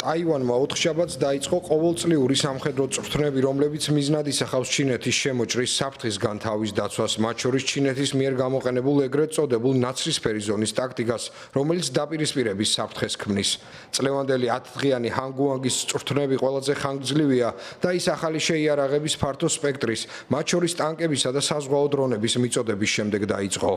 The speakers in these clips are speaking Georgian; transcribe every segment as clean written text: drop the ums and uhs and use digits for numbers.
ტაივანმა 4 შაბათს დაიწყო ყოველწლიური სამხედრო წვრთნები, რომლებიც მიზნად ისახავს ჩინეთის შემოჭრის საფრთხისგან თავის დაცვას, მათ შორის ჩინეთის მიერ გამოყენებულ ეგრეთ წოდებულ ნაცრისფერი ზონის ტაქტიკას, რომელიც დაპირისპირების საფრთხეს ქმნის. წლევანდელი 10-დღიანი ჰანგუანგის წვრთნები ყველაზე ხანგრძლივია და ის ახალი შეიარაღების ფართო სპექტრის, მათ შორის ტანკებისა და საზღვაო დრონების მიწოდების შემდეგ დაიწყო.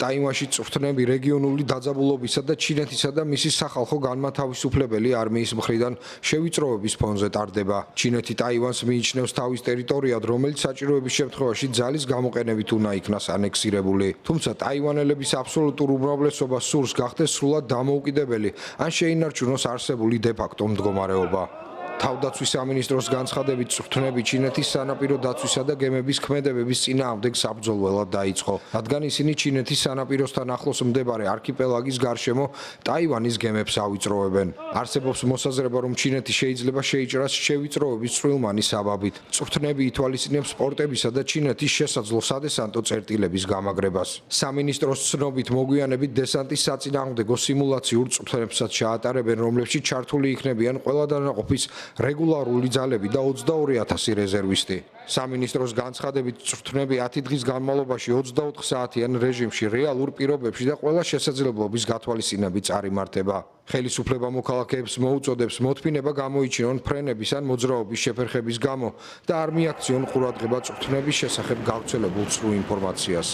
ტაივანში წვრთნები რეგიონული დაძაბულობისა და ჩინეთისა და მისი სახალხო განმათავისუფლებელი არმიის მხრიდან შევიწროების ფონზე ტარდება. ჩინეთი ტაივანს მიიჩნევს თავის ტერიტორიად, რომელიც საჭიროების შემთხვევაში ძალის გამოყენებით უნდა იქნას ანექსირებული. თუმცა ტაივანელების აბსოლუტურ უმრავლესობა სურს გახდეს სრულად დამოუკიდებელი, ან შეინარჩუნოს არსებული დე-ფაქტო მდგომარეობა. თავდაცვის სამინისტროს განცხადებით წვრთნები ჩინეთის სანაპირო დაცვისა და გემების ქმედებების წინააღმდეგ საბრძოლველად დაიწყო, რადგან ისინი ჩინეთის სანაპიროსთან ახლოს მდებარე არქიპელაგის გარშემო ტაივანის გემებს ავიწროვებენ. არსებობს მოსაზრება, რომ ჩინეთი შეიძლება შეიჭრას შევიწროების წვრილმანი საბაბით. წვრთნები ითვალისწინებს პორტებისა და ჩინეთის შესაძლო სადესანტო წერტილების გამაგრებას. სამინისტროს ცნობით მოგვიანებით დესანტის საწინააღმდეგო სიმულაციურ წვრთნებსაც ჩაატარებენ, რომლებშიც ჩართული იქნებიან ყველა დანაყოფის რეგულარული ძალები და 22,000 რეზერვისტი. სამინისტროს განცხადებით წვრთნები 10 დღის განმავლობაში 24 საათიან რეჟიმში რეალურ პირობებში და ყველა შესაძლებლობის გათვალისწინებით წარიმართება. ხელისუფლება მოქალაქეებს მოუწოდებს მოთმინება გამოიჩინონ ფრენების ან მოძრაობის შეფერხების გამო და არ მიაქციონ ყურადღება წვრთნების შესახებ გავრცელებულ ცრუ ინფორმაციას.